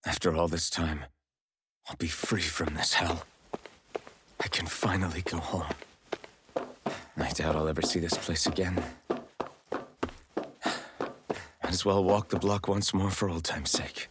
After all this time, I'll be free from this hell. I can finally go home. I doubt I'll ever see this place again. Might as well walk the block once more for old time's sake.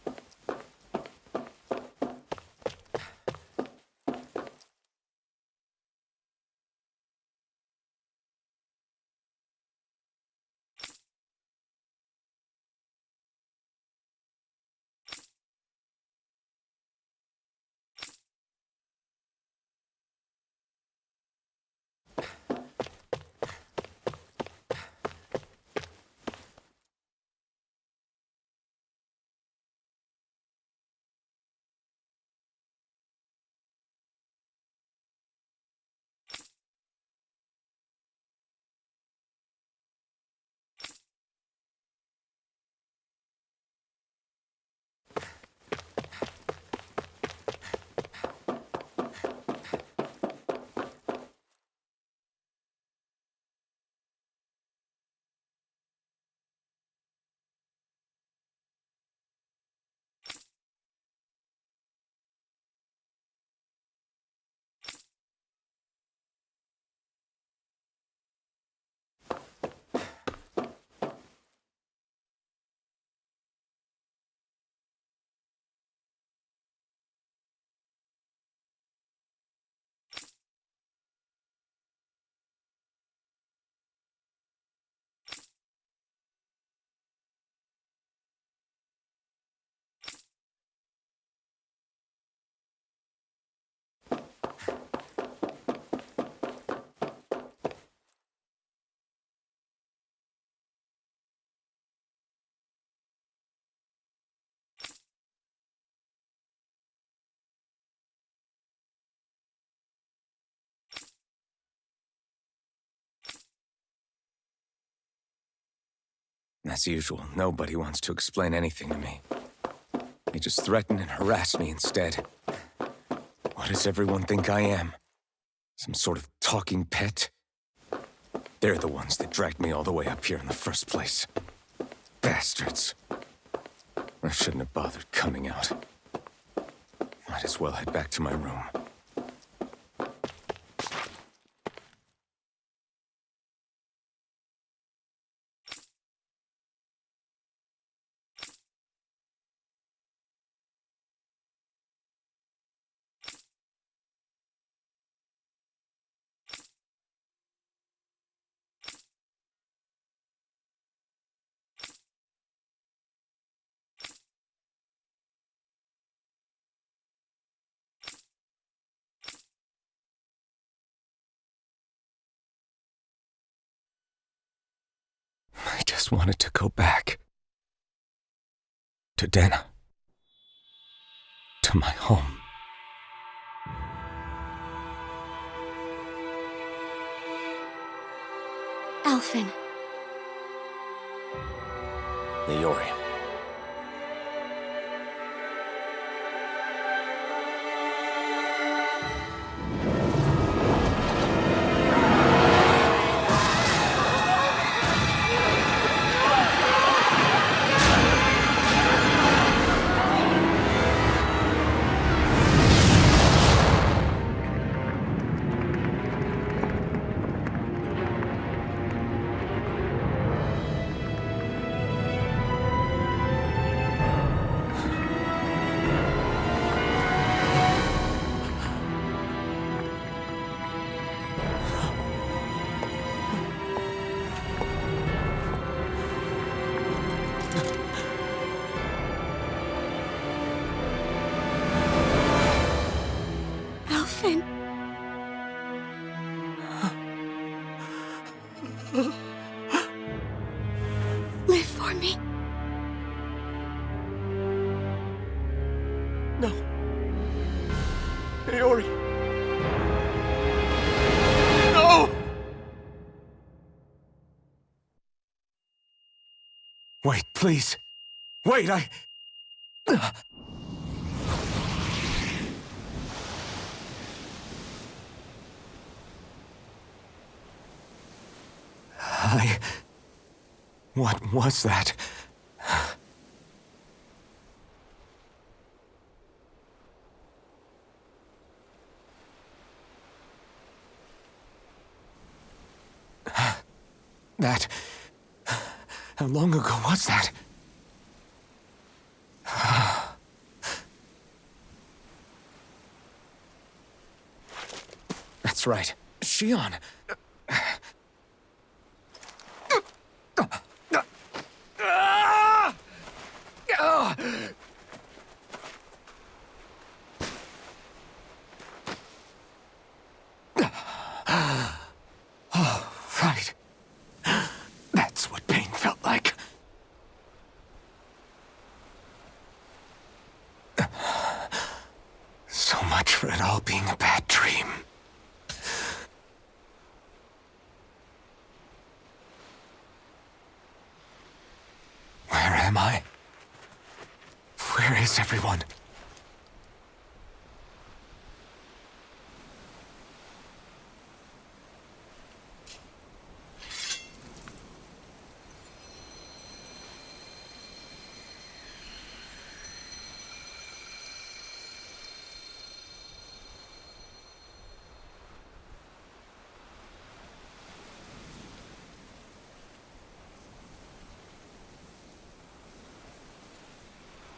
As usual, nobody wants to explain anything to me. They just threaten and harass me instead. What does everyone think I am? Some sort of talking pet? They're the ones that dragged me all the way up here in the first place. Bastards. I shouldn't have bothered coming out. Might as well head back to my room. I just wanted to go back. To Dahnan. To my home. Alphen. Leori. Live for me. No. Leori. No! Wait, please. Wait, I... What was that? That... How long ago was that? That's right. Shion! Oh, right. That's what pain felt like. So much for it all being a bad dream. Where am I? Where is everyone?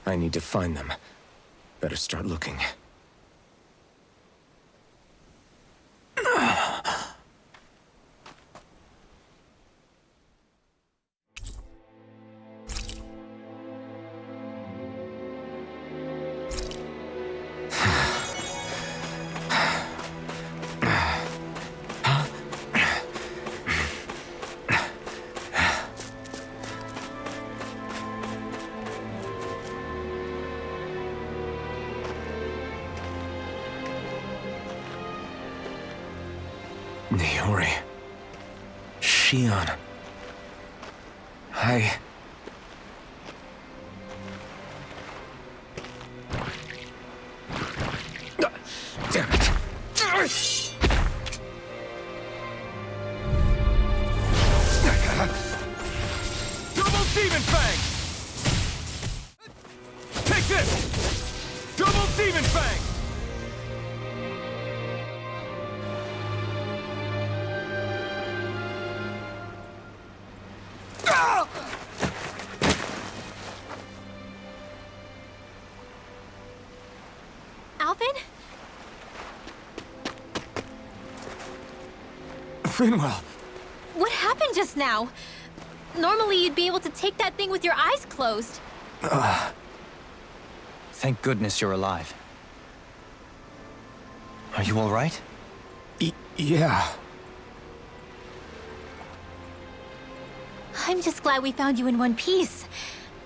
I need to find them. Better start looking. Niori. Shion. Damn it. Double Demon Fang! Take this! Double Demon Fang! Alvin? Finwell. What happened just now? Normally you'd be able to take that thing with your eyes closed. Thank goodness you're alive. Are you all right? Yeah. I'm just glad we found you in one piece.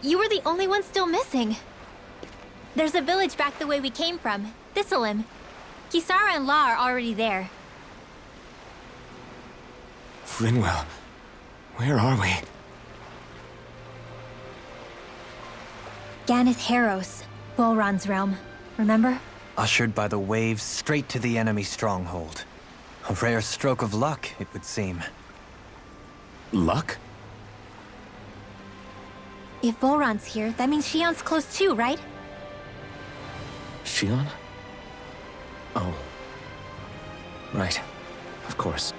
You were the only one still missing. There's a village back the way we came from, Thistlym. Kisara and La are already there. Finwell. Where are we? Ganath Haros, Volron's realm. Remember? Ushered by the waves straight to the enemy stronghold. A rare stroke of luck, it would seem. Luck? If Volron's here, that means Shion's close too, right? Shion? Oh. Right. Of course.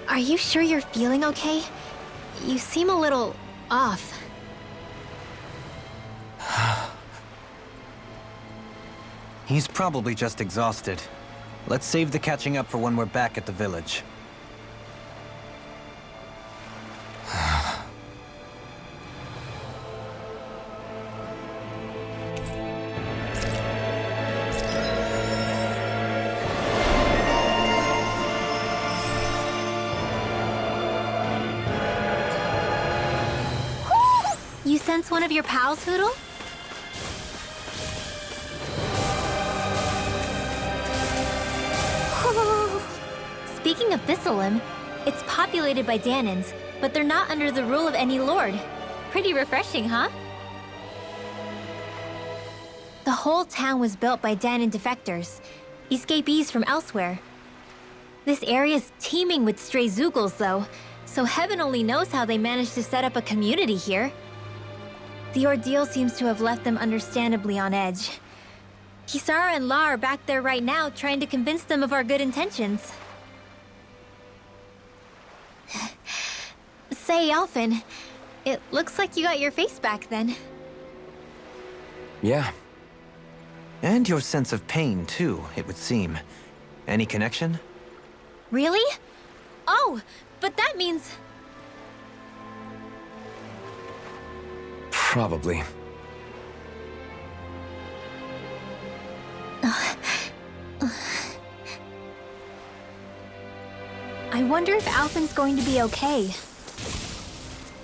Are you sure you're feeling okay? You seem a little off. He's probably just exhausted. Let's save the catching up for when we're back at the village. You sense one of your pals, Hoodle? Speaking of Thistlym, it's populated by Dahnans, but they're not under the rule of any lord. Pretty refreshing, huh? The whole town was built by Dahnan defectors, escapees from elsewhere. This area's teeming with stray Zeugles, though, so heaven only knows how they managed to set up a community here. The ordeal seems to have left them understandably on edge. Kisara and La are back there right now trying to convince them of our good intentions. Say, Alphen, it looks like you got your face back then. Yeah. And your sense of pain, too, it would seem. Any connection? Really? Oh, but that means... Probably. I wonder if Alphen's going to be okay.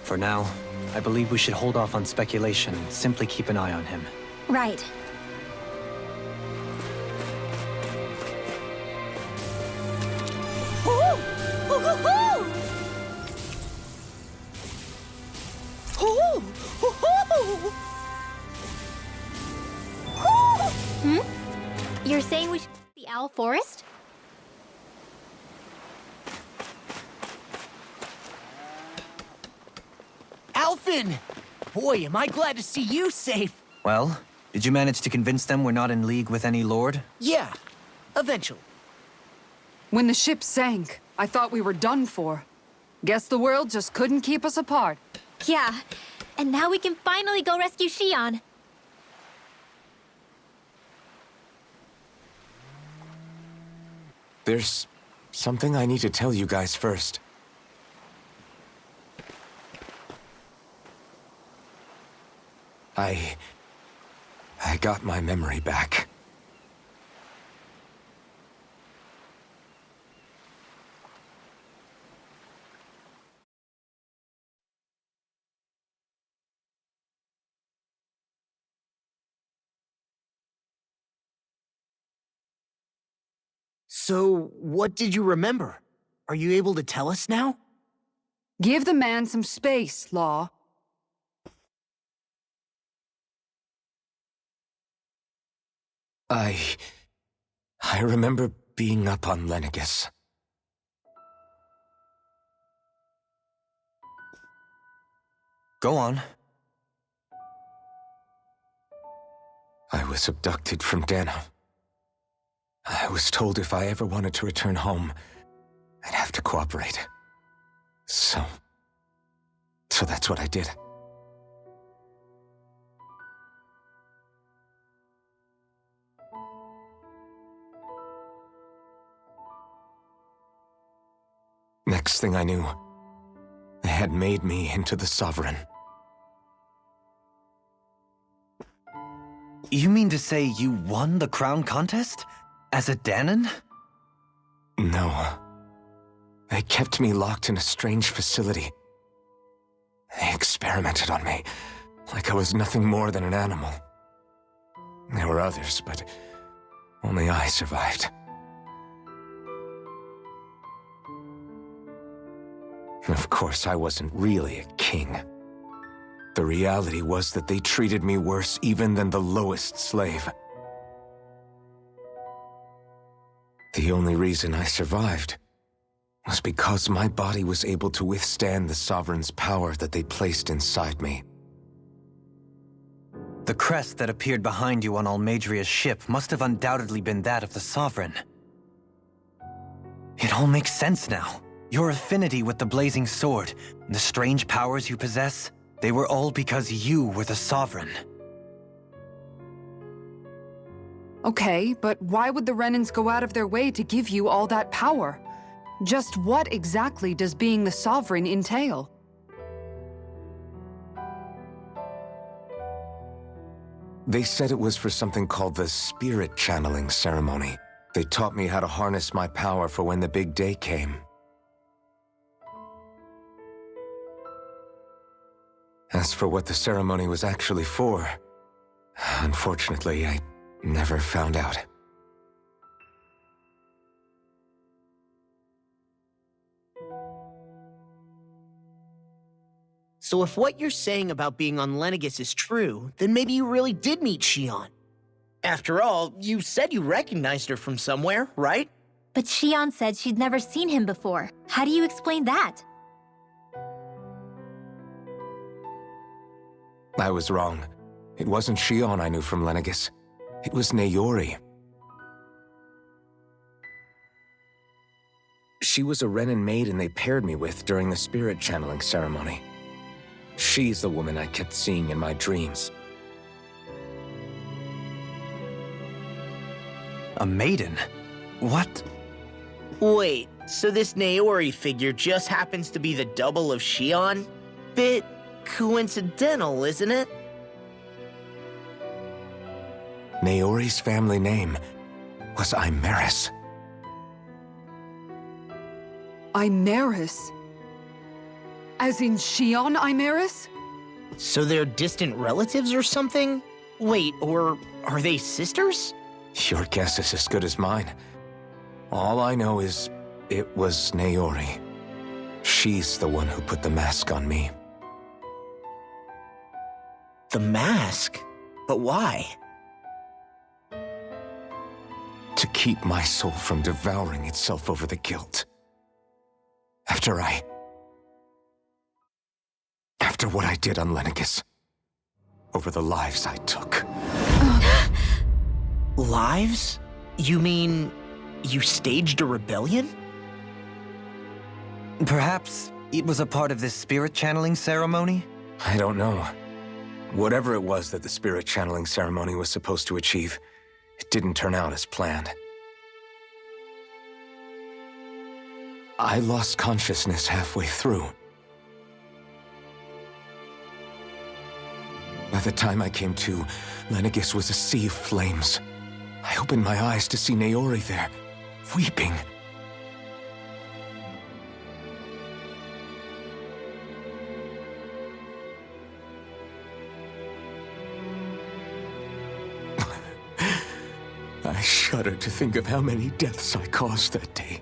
For now, I believe we should hold off on speculation and simply keep an eye on him. Right. You're saying we should the Owl Forest? Alphen! Boy, am I glad to see you safe. Well, did you manage to convince them we're not in league with any lord? Yeah, eventually. When the ship sank, I thought we were done for. Guess the world just couldn't keep us apart. Yeah, and now we can finally go rescue Xion. There's something I need to tell you guys first. I got my memory back. So, what did you remember? Are you able to tell us now? Give the man some space, Law. I remember being up on Lenegus. Go on. I was abducted from Dahnan. I was told if I ever wanted to return home, I'd have to cooperate. So that's what I did. Next thing I knew, they had made me into the Sovereign. You mean to say you won the crown contest? As a Dahnan? No. They kept me locked in a strange facility. They experimented on me, like I was nothing more than an animal. There were others, but only I survived. Of course, I wasn't really a king. The reality was that they treated me worse even than the lowest slave. The only reason I survived was because my body was able to withstand the Sovereign's power that they placed inside me. The crest that appeared behind you on Almadria's ship must have undoubtedly been that of the Sovereign. It all makes sense now. Your affinity with the Blazing Sword, the strange powers you possess, they were all because you were the Sovereign. Okay, but why would the Renans go out of their way to give you all that power? Just what exactly does being the Sovereign entail? They said it was for something called the Spirit Channeling Ceremony. They taught me how to harness my power for when the big day came. As for what the ceremony was actually for, unfortunately, I never found out. So if what you're saying about being on Lenegus is true, then maybe you really did meet Xion. After all, you said you recognized her from somewhere, right? But Xion said she'd never seen him before. How do you explain that? I was wrong. It wasn't Xion I knew from Lenegus. It was Naori. She was a Renin maiden they paired me with during the spirit channeling ceremony. She's the woman I kept seeing in my dreams. A maiden? What? Wait, so this Naori figure just happens to be the double of Shion? Bit coincidental, isn't it? Naori's family name was Imeris. Imeris? As in Shion Imeris? So they're distant relatives or something? Wait, or are they sisters? Your guess is as good as mine. All I know is it was Naori. She's the one who put the mask on me. The mask? But why? To keep my soul from devouring itself over the guilt. After what I did on Lenegis. Over the lives I took. Lives? You mean you staged a rebellion? Perhaps it was a part of this spirit channeling ceremony? I don't know. Whatever it was that the spirit channeling ceremony was supposed to achieve, it didn't turn out as planned. I lost consciousness halfway through. By the time I came to, Lenegis was a sea of flames. I opened my eyes to see Naori there, weeping. I shudder to think of how many deaths I caused that day.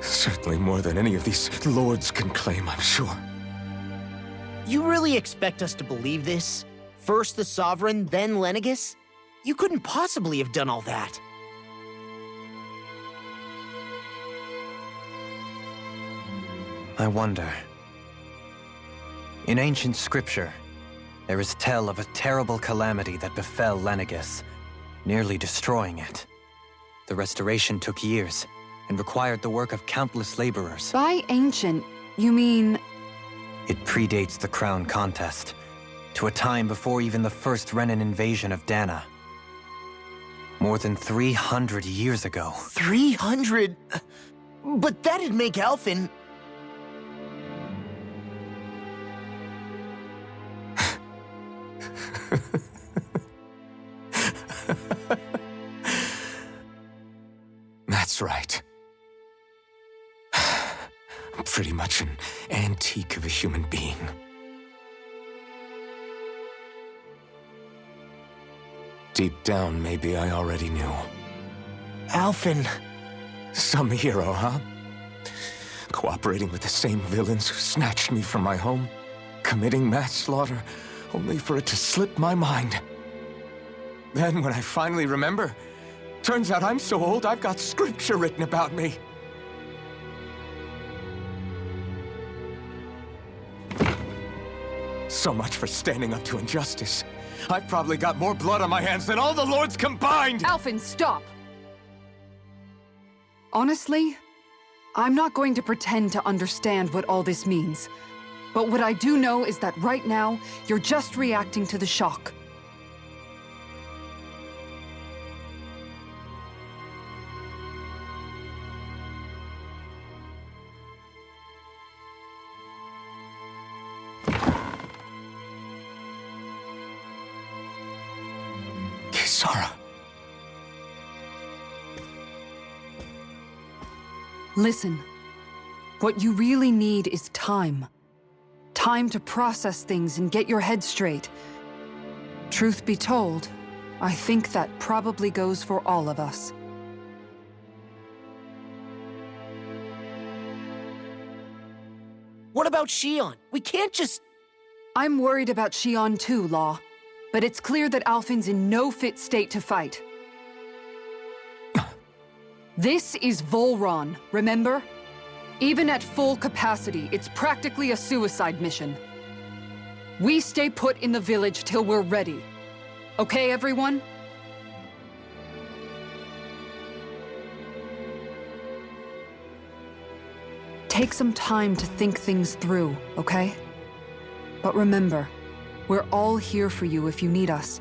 Certainly more than any of these lords can claim, I'm sure. You really expect us to believe this? First the Sovereign, then Lenegis? You couldn't possibly have done all that. I wonder. In ancient scripture, there is tell of a terrible calamity that befell Lenegis, nearly destroying it. The restoration took years, and required the work of countless laborers. By ancient, you mean... It predates the crown contest, to a time before even the first Renin invasion of Dahnan. More than 300 years ago. 300? But that'd make Alphen... That's right. I'm pretty much an antique of a human being. Deep down, maybe I already knew. Alphen... Some hero, huh? Cooperating with the same villains who snatched me from my home, committing mass slaughter, only for it to slip my mind. Then, when I finally remember, turns out I'm so old I've got scripture written about me. So much for standing up to injustice. I've probably got more blood on my hands than all the lords combined! Alphen, stop! Honestly, I'm not going to pretend to understand what all this means. But what I do know is that right now, you're just reacting to the shock. Kisara. Listen, what you really need is time. Time to process things and get your head straight. Truth be told, I think that probably goes for all of us. What about Shion? We can't just... I'm worried about Shion too, Law. But it's clear that Alphen's in no fit state to fight. This is Volron, remember? Even at full capacity, it's practically a suicide mission. We stay put in the village till we're ready. Okay, everyone? Take some time to think things through, okay? But remember, we're all here for you if you need us.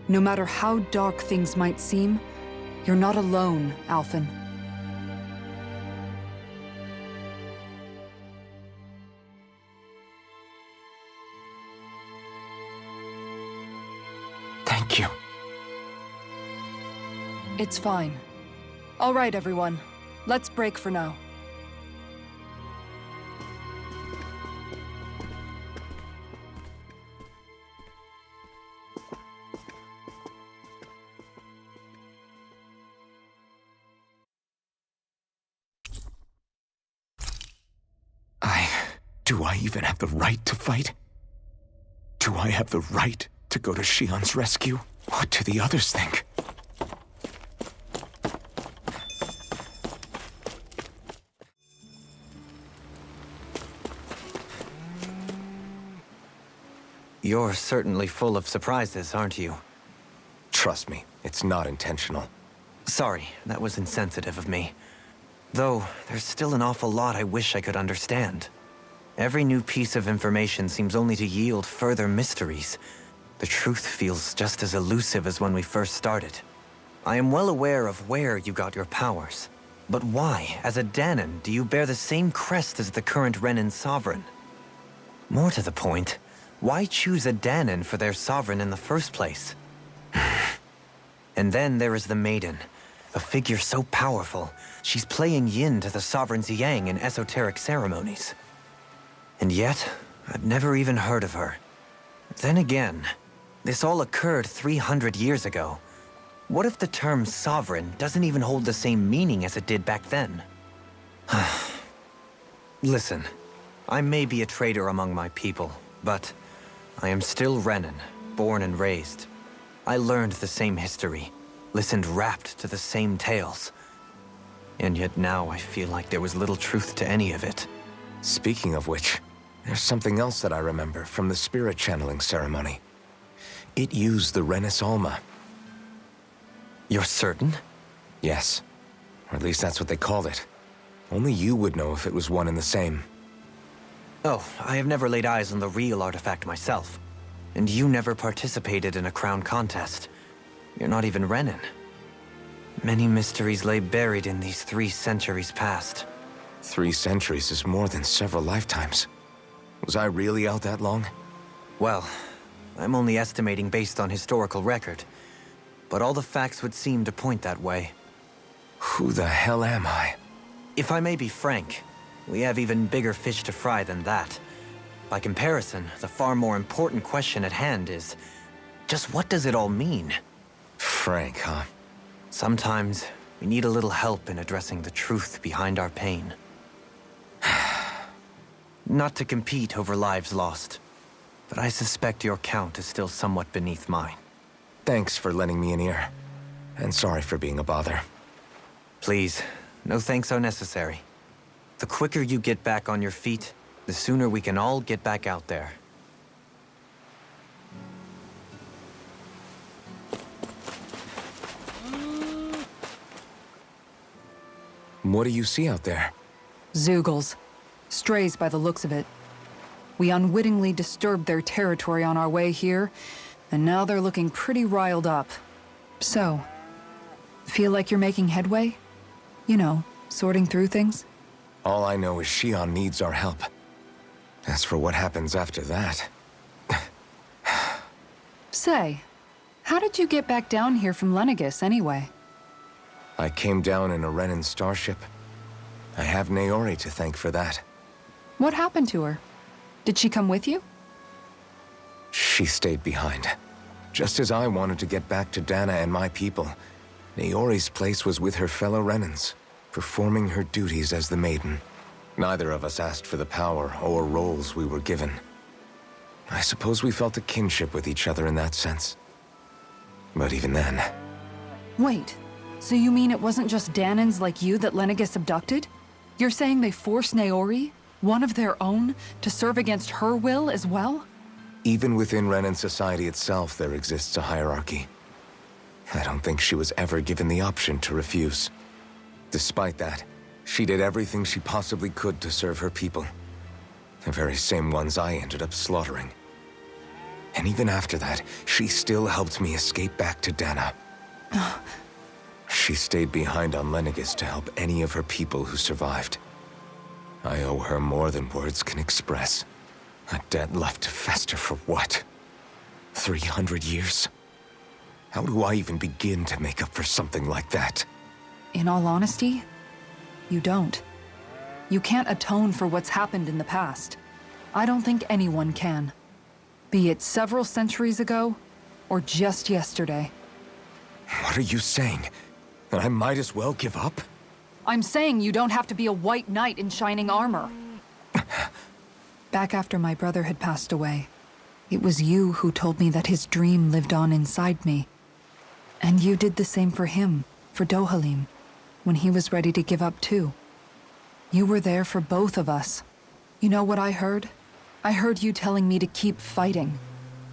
No matter how dark things might seem, you're not alone, Alphen. Thank you. It's fine. All right, everyone. Let's break for now. Do I even have the right to fight? Do I have the right to go to Shion's rescue? What do the others think? You're certainly full of surprises, aren't you? Trust me, it's not intentional. Sorry, that was insensitive of me. Though, there's still an awful lot I wish I could understand. Every new piece of information seems only to yield further mysteries. The truth feels just as elusive as when we first started. I am well aware of where you got your powers. But why, as a Dahnan, do you bear the same crest as the current Renan sovereign? More to the point, why choose a Dahnan for their sovereign in the first place? And then there is the Maiden, a figure so powerful, she's playing yin to the sovereign's yang in esoteric ceremonies. And yet, I've never even heard of her. Then again, this all occurred 300 years ago. What if the term sovereign doesn't even hold the same meaning as it did back then? Listen, I may be a traitor among my people, but I am still Renan, born and raised. I learned the same history, listened rapt to the same tales. And yet now I feel like there was little truth to any of it. Speaking of which, there's something else that I remember from the spirit channeling ceremony. It used the Renis Alma. You're certain? Yes. Or at least that's what they called it. Only you would know if it was one and the same. Oh, I have never laid eyes on the real artifact myself. And you never participated in a crown contest. You're not even Renan. Many mysteries lay buried in these 3 centuries past. 3 centuries is more than several lifetimes. Was I really out that long? Well, I'm only estimating based on historical record. But all the facts would seem to point that way. Who the hell am I? If I may be frank, we have even bigger fish to fry than that. By comparison, the far more important question at hand is, just what does it all mean? Frank, huh? Sometimes, we need a little help in addressing the truth behind our pain. Not to compete over lives lost, but I suspect your count is still somewhat beneath mine. Thanks for lending me an ear. And sorry for being a bother. Please, no thanks are necessary. The quicker you get back on your feet, the sooner we can all get back out there. What do you see out there? Zeugles. Strays by the looks of it. We unwittingly disturbed their territory on our way here, and now they're looking pretty riled up. So, feel like you're making headway? You know, sorting through things? All I know is Shion needs our help. As for what happens after that... Say, how did you get back down here from Lenegis, anyway? I came down in a Renan starship. I have Naori to thank for that. What happened to her? Did she come with you? She stayed behind. Just as I wanted to get back to Dana and my people, Naori's place was with her fellow Renans, performing her duties as the Maiden. Neither of us asked for the power or roles we were given. I suppose we felt a kinship with each other in that sense. But even then... Wait, so you mean it wasn't just Dahnans like you that Lenegis abducted? You're saying they forced Naori, one of their own, to serve against her will as well? Even within Renan society itself, there exists a hierarchy. I don't think she was ever given the option to refuse. Despite that, She did everything she possibly could to serve her people. The very same ones I ended up slaughtering. And even after that, she still helped me escape back to Dahnan. She stayed behind on Lenegis to help any of her people who survived. I owe her more than words can express. A debt left to fester for what? 300 years? How do I even begin to make up for something like that? In all honesty, you don't. You can't atone for what's happened in the past. I don't think anyone can. Be it several centuries ago, or just yesterday. What are you saying? That I might as well give up? I'm saying you don't have to be a white knight in shining armor. Back after my brother had passed away, it was you who told me that his dream lived on inside me. And you did the same for him, for Dohalim, when he was ready to give up too. You were there for both of us. You know what I heard? I heard you telling me to keep fighting,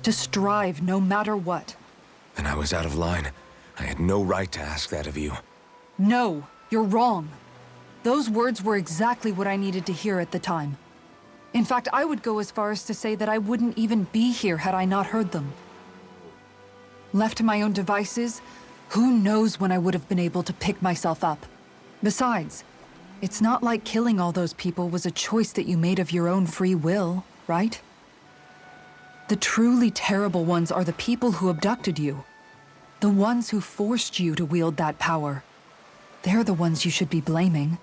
to strive no matter what. Then I was out of line. I had no right to ask that of you. No, you're wrong. Those words were exactly what I needed to hear at the time. In fact, I would go as far as to say that I wouldn't even be here had I not heard them. Left to my own devices, who knows when I would have been able to pick myself up. Besides, it's not like killing all those people was a choice that you made of your own free will, right? The truly terrible ones are the people who abducted you. The ones who forced you to wield that power. They're the ones you should be blaming.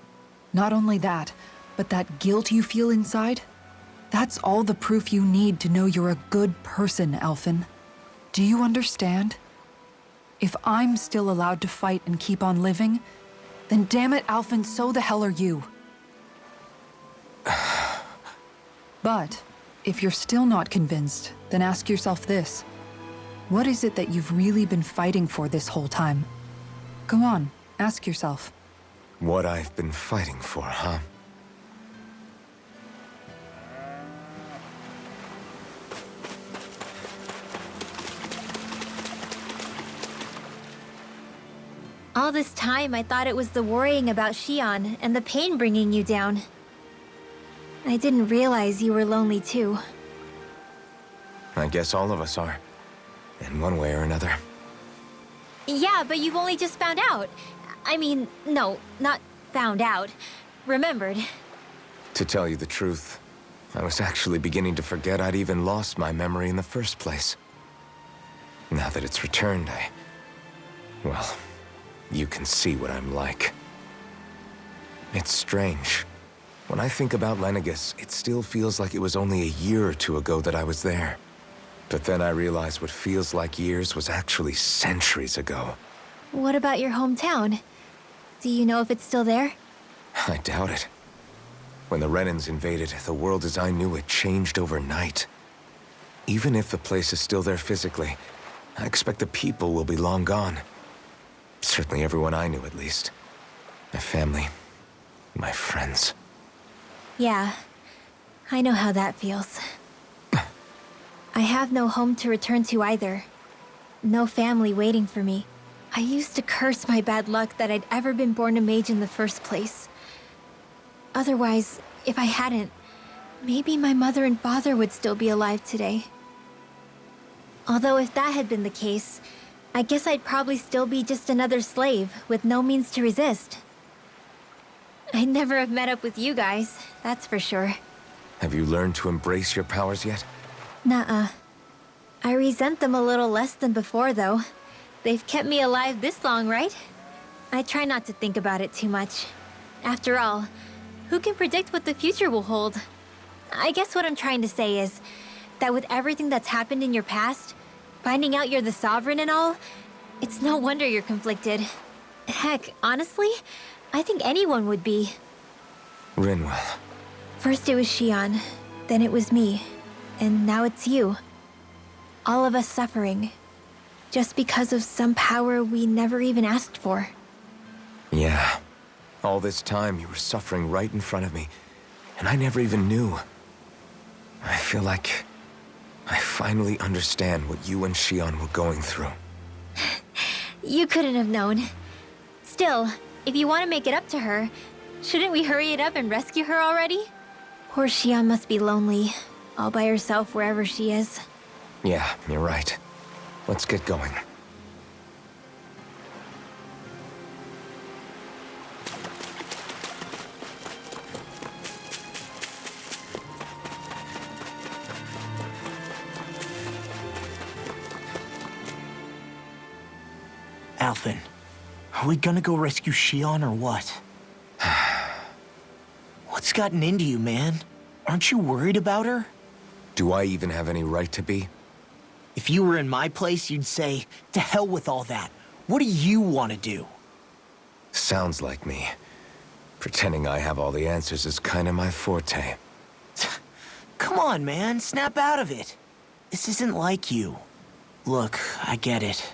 Not only that, but that guilt you feel inside, that's all the proof you need to know you're a good person, Alphen. Do you understand? If I'm still allowed to fight and keep on living, then damn it, Alphen, so the hell are you. But if you're still not convinced, then ask yourself this. What is it that you've really been fighting for this whole time? Go on, ask yourself. What I've been fighting for, huh? All this time, I thought it was the worrying about Xion and the pain bringing you down. I didn't realize you were lonely too. I guess all of us are. In one way or another. Yeah, but you've only just found out. I mean, no, not found out. Remembered. To tell you the truth, I was actually beginning to forget I'd even lost my memory in the first place. Now that it's returned, well, you can see what I'm like. It's strange. When I think about Lenegis, it still feels like it was only a year or two ago that I was there. But then I realized what feels like years was actually centuries ago. What about your hometown? Do you know if it's still there? I doubt it. When the Renans invaded, the world as I knew it changed overnight. Even if the place is still there physically, I expect the people will be long gone. Certainly everyone I knew, at least. My family, my friends. Yeah, I know how that feels. I have no home to return to either. No family waiting for me. I used to curse my bad luck that I'd ever been born a mage in the first place. Otherwise, if I hadn't, maybe my mother and father would still be alive today. Although if that had been the case, I guess I'd probably still be just another slave with no means to resist. I'd never have met up with you guys, that's for sure. Have you learned to embrace your powers yet? Nuh-uh. I resent them a little less than before, though. They've kept me alive this long, right? I try not to think about it too much. After all, who can predict what the future will hold? I guess what I'm trying to say is that with everything that's happened in your past, finding out you're the Sovereign and all, it's no wonder you're conflicted. Heck, honestly, I think anyone would be. Rinwell. First it was Xion, then it was me, and now it's you. All of us suffering, just because of some power we never even asked for. Yeah. All this time you were suffering right in front of me, and I never even knew. I feel like I finally understand what you and Xion were going through. You couldn't have known. Still, if you want to make it up to her, Shouldn't we hurry it up and rescue her already? Poor Xion must be lonely, all by herself wherever she is. Yeah, you're right. Let's get going. Alphen, are we gonna go rescue Xion or what? What's gotten into you, man? Aren't you worried about her? Do I even have any right to be? If you were in my place, you'd say, to hell with all that. What do you want to do? Sounds like me. Pretending I have all the answers is kind of my forte. Come on, man, snap out of it. This isn't like you. Look, I get it.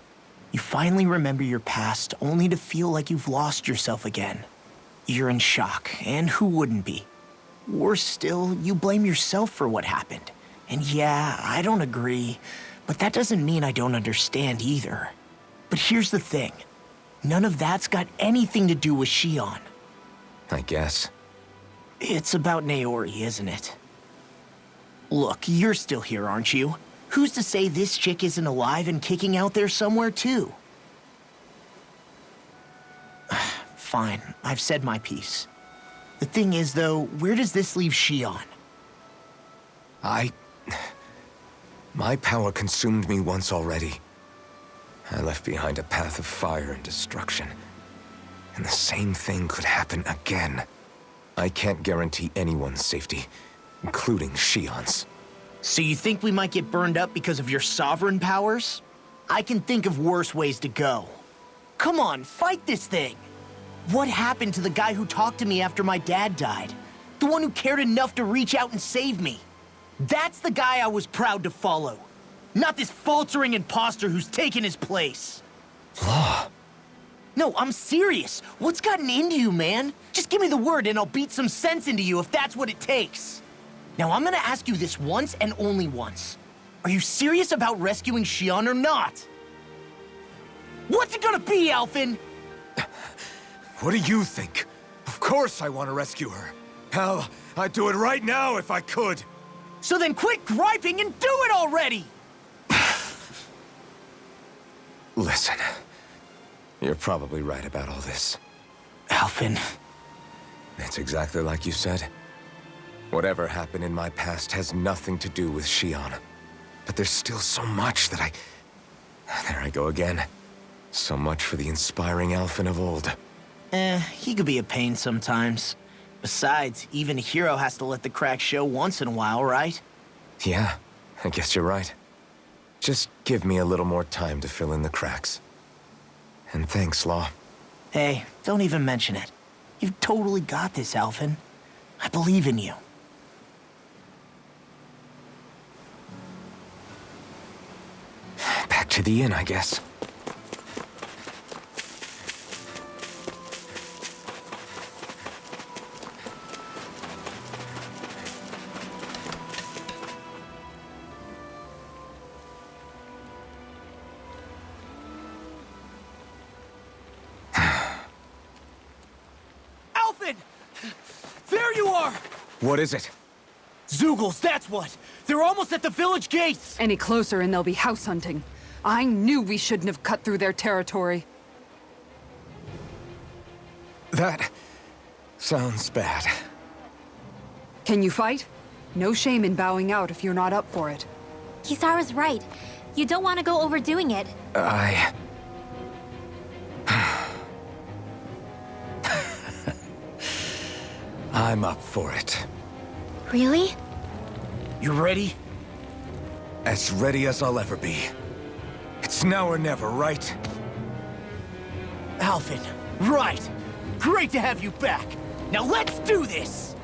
You finally remember your past, only to feel like you've lost yourself again. You're in shock, and who wouldn't be? Worse still, you blame yourself for what happened. And yeah, I don't agree, but that doesn't mean I don't understand either. But here's the thing. None of that's got anything to do with Xion. I guess. It's about Naori, isn't it? Look, you're still here, aren't you? Who's to say this chick isn't alive and kicking out there somewhere, too? Fine, I've said my piece. The thing is, though, where does this leave Xion? My power consumed me once already. I left behind a path of fire and destruction. And the same thing could happen again. I can't guarantee anyone's safety, including Xion's. So you think we might get burned up because of your sovereign powers? I can think of worse ways to go. Come on, fight this thing! What happened to the guy who talked to me after my dad died? The one who cared enough to reach out and save me? That's the guy I was proud to follow. Not this faltering imposter who's taken his place. Law. No, I'm serious. What's gotten into you, man? Just give me the word and I'll beat some sense into you if that's what it takes. Now, I'm gonna ask you this once and only once. Are you serious about rescuing Xion or not? What's it gonna be, Alphen? What do you think? Of course I want to rescue her. Hell, I'd do it right now if I could. So then quit griping and do it already! Listen, you're probably right about all this. Alphen. It's exactly like you said. Whatever happened in my past has nothing to do with Xion. But there's still so much that There I go again. So much for the inspiring Alphen of old. He could be a pain sometimes. Besides, even a hero has to let the cracks show once in a while, right? Yeah, I guess you're right. Just give me a little more time to fill in the cracks. And thanks, Law. Hey, don't even mention it. You've totally got this, Alphen. I believe in you. Back to the inn, I guess. There you are! What is it? Zeugles, that's what! They're almost at the village gates! Any closer and they'll be house hunting. I knew we shouldn't have cut through their territory. That sounds bad. Can you fight? No shame in bowing out if you're not up for it. Kisara's right. You don't want to go overdoing it. I'm up for it. Really? You ready? As ready as I'll ever be. It's now or never, right? Alphen, right! Great to have you back! Now let's do this!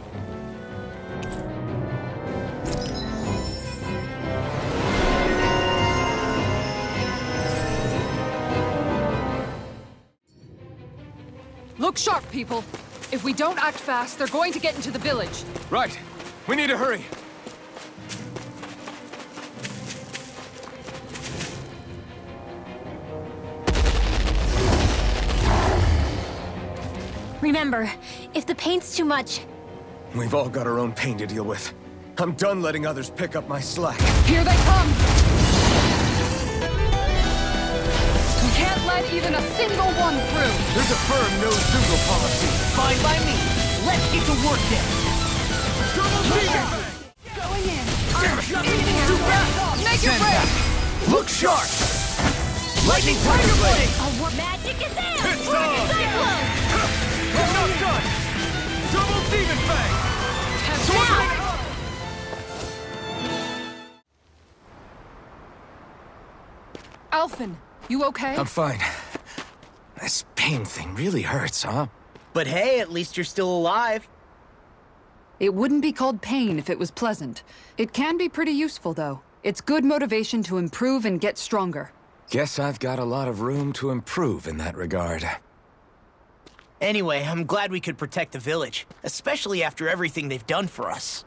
Look sharp, people. If we don't act fast, they're going to get into the village. Right. We need to hurry. Remember, if the pain's too much, We've all got our own pain to deal with. I'm done letting others pick up my slack. Here they come! We can't let even a single one through! There's a firm no-Zoogle policy. Fine by me. Let's get to work then. Going in! Too fast. Make it break! Look sharp! Lightning Tiger Blade. oh, what magic is there? It's on! Cyclone! I'm not done! Double Demon Fang! Now! Alphen, you okay? I'm fine. This pain thing really hurts, huh? But hey, at least you're still alive. It wouldn't be called pain if it was pleasant. It can be pretty useful, though. It's good motivation to improve and get stronger. Guess I've got a lot of room to improve in that regard. Anyway, I'm glad we could protect the village, especially after everything they've done for us.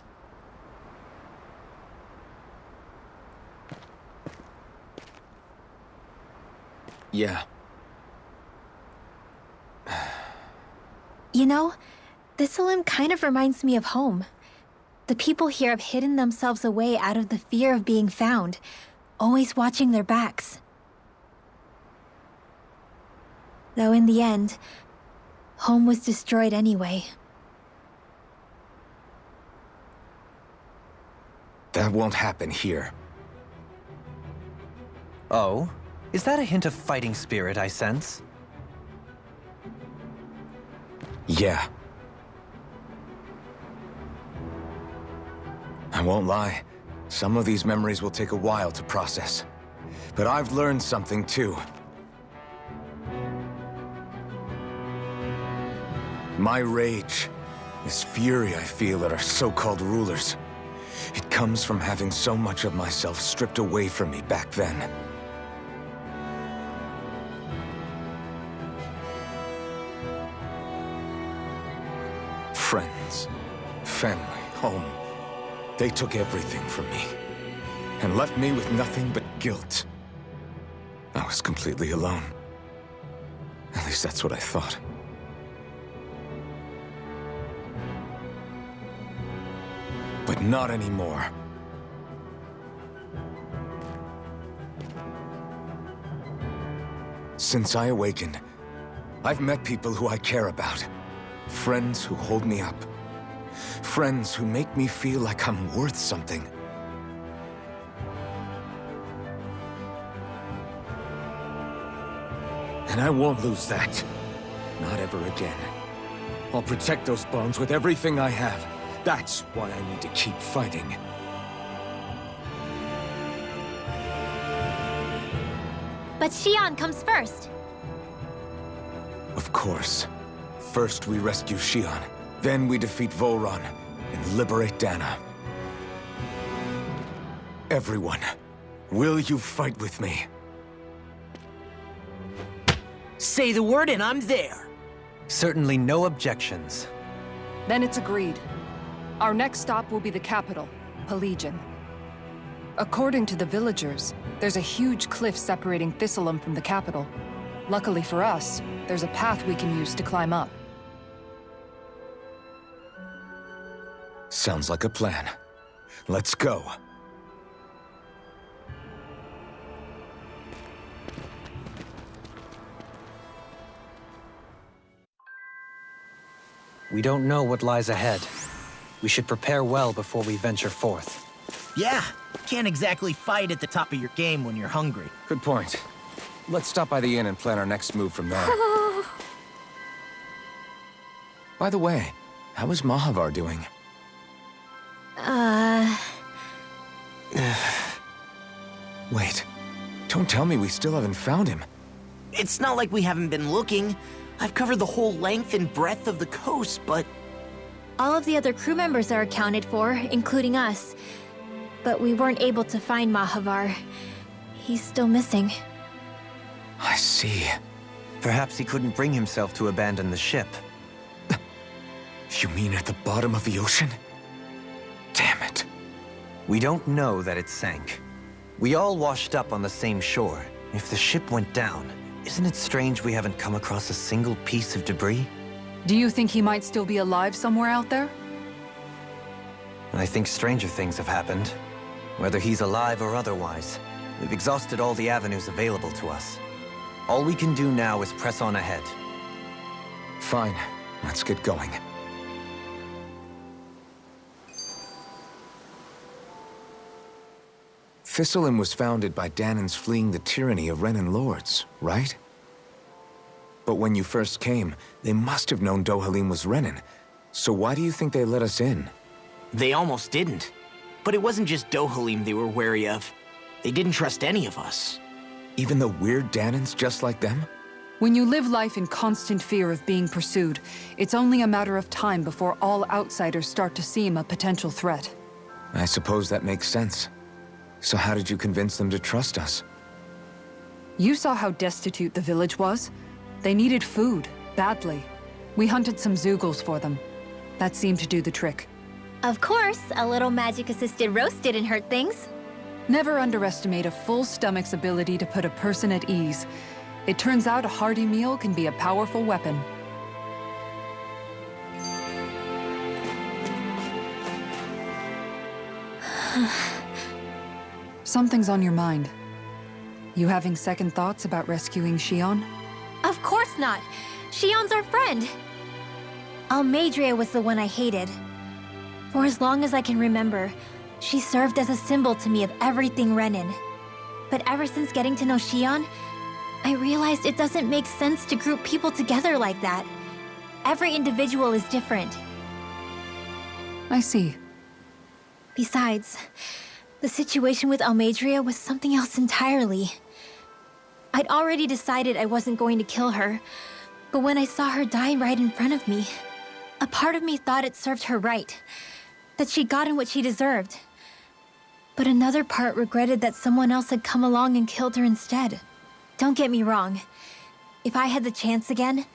Yeah. You know, Thistlym kind of reminds me of home. The people here have hidden themselves away out of the fear of being found, always watching their backs. Though in the end, home was destroyed anyway. That won't happen here. Oh? Is that a hint of fighting spirit I sense? Yeah. I won't lie. Some of these memories will take a while to process. But I've learned something too. My rage, this fury I feel at our so-called rulers, it comes from having so much of myself stripped away from me back then. Friends, family, home. They took everything from me, and left me with nothing but guilt. I was completely alone. At least that's what I thought. But not anymore. Since I awakened, I've met people who I care about. Friends who hold me up. Friends who make me feel like I'm worth something. And I won't lose that. Not ever again. I'll protect those bonds with everything I have. That's why I need to keep fighting. But Xion comes first. Of course. First we rescue Xion, then we defeat Volron and liberate Dahnan. Everyone, will you fight with me? Say the word and I'm there. Certainly no objections. Then it's agreed. Our next stop will be the capital, Pelegion. According to the villagers, there's a huge cliff separating Thistlym from the capital. Luckily for us, there's a path we can use to climb up. Sounds like a plan. Let's go. We don't know what lies ahead. We should prepare well before we venture forth. Yeah, can't exactly fight at the top of your game when you're hungry. Good point. Let's stop by the inn and plan our next move from there. By the way, how is Mahavar doing? Wait, don't tell me we still haven't found him. It's not like we haven't been looking. I've covered the whole length and breadth of the coast, but... All of the other crew members are accounted for, including us. But we weren't able to find Mahavar. He's still missing. I see. Perhaps he couldn't bring himself to abandon the ship. You mean at the bottom of the ocean? Damn it. We don't know that it sank. We all washed up on the same shore. If the ship went down, isn't it strange we haven't come across a single piece of debris? Do you think he might still be alive somewhere out there? I think stranger things have happened. Whether he's alive or otherwise, we've exhausted all the avenues available to us. All we can do now is press on ahead. Fine, let's get going. Thistlym was founded by Dahnan's fleeing the tyranny of Renan lords, right? But when you first came, they must have known Dohalim was Renan. So why do you think they let us in? They almost didn't. But it wasn't just Dohalim they were wary of. They didn't trust any of us. Even the weird Dahnans just like them? When you live life in constant fear of being pursued, it's only a matter of time before all outsiders start to seem a potential threat. I suppose that makes sense. So how did you convince them to trust us? You saw how destitute the village was. They needed food, badly. We hunted some Zeugles for them. That seemed to do the trick. Of course, a little magic-assisted roast didn't hurt things. Never underestimate a full stomach's ability to put a person at ease. It turns out a hearty meal can be a powerful weapon. Something's on your mind. You having second thoughts about rescuing Shion? Of course not! Shion's our friend! Almeidrea was the one I hated. For as long as I can remember, she served as a symbol to me of everything Renan. But ever since getting to know Shion, I realized it doesn't make sense to group people together like that. Every individual is different. I see. Besides, the situation with Almeidrea was something else entirely. I'd already decided I wasn't going to kill her, but when I saw her die right in front of me, a part of me thought it served her right, that she'd gotten what she deserved. But another part regretted that someone else had come along and killed her instead. Don't get me wrong. If I had the chance again,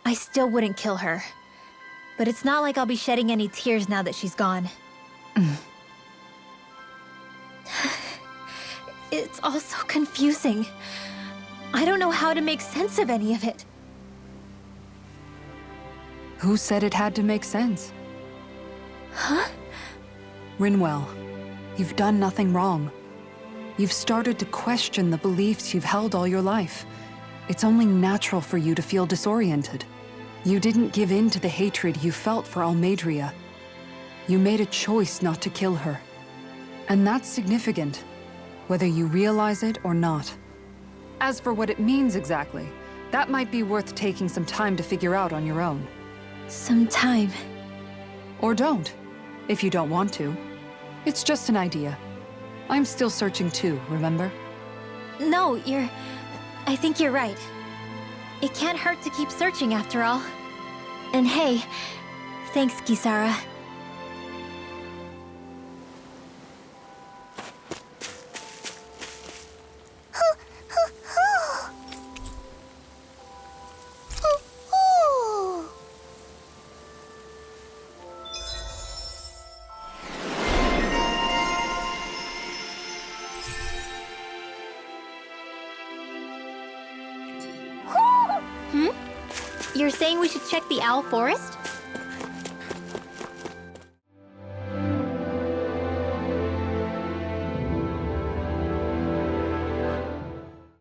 I still wouldn't kill her. But it's not like I'll be shedding any tears now that she's gone. It's all so confusing. I don't know how to make sense of any of it. Who said it had to make sense? Huh? Rinwell, you've done nothing wrong. You've started to question the beliefs you've held all your life. It's only natural for you to feel disoriented. You didn't give in to the hatred you felt for Almeidrea. You made a choice not to kill her. And that's significant, whether you realize it or not. As for what it means exactly, that might be worth taking some time to figure out on your own. Some time. Or don't, if you don't want to. It's just an idea. I'm still searching too, remember? No, I think you're right. It can't hurt to keep searching after all. And hey, thanks, Kisara. You're saying we should check the Owl Forest?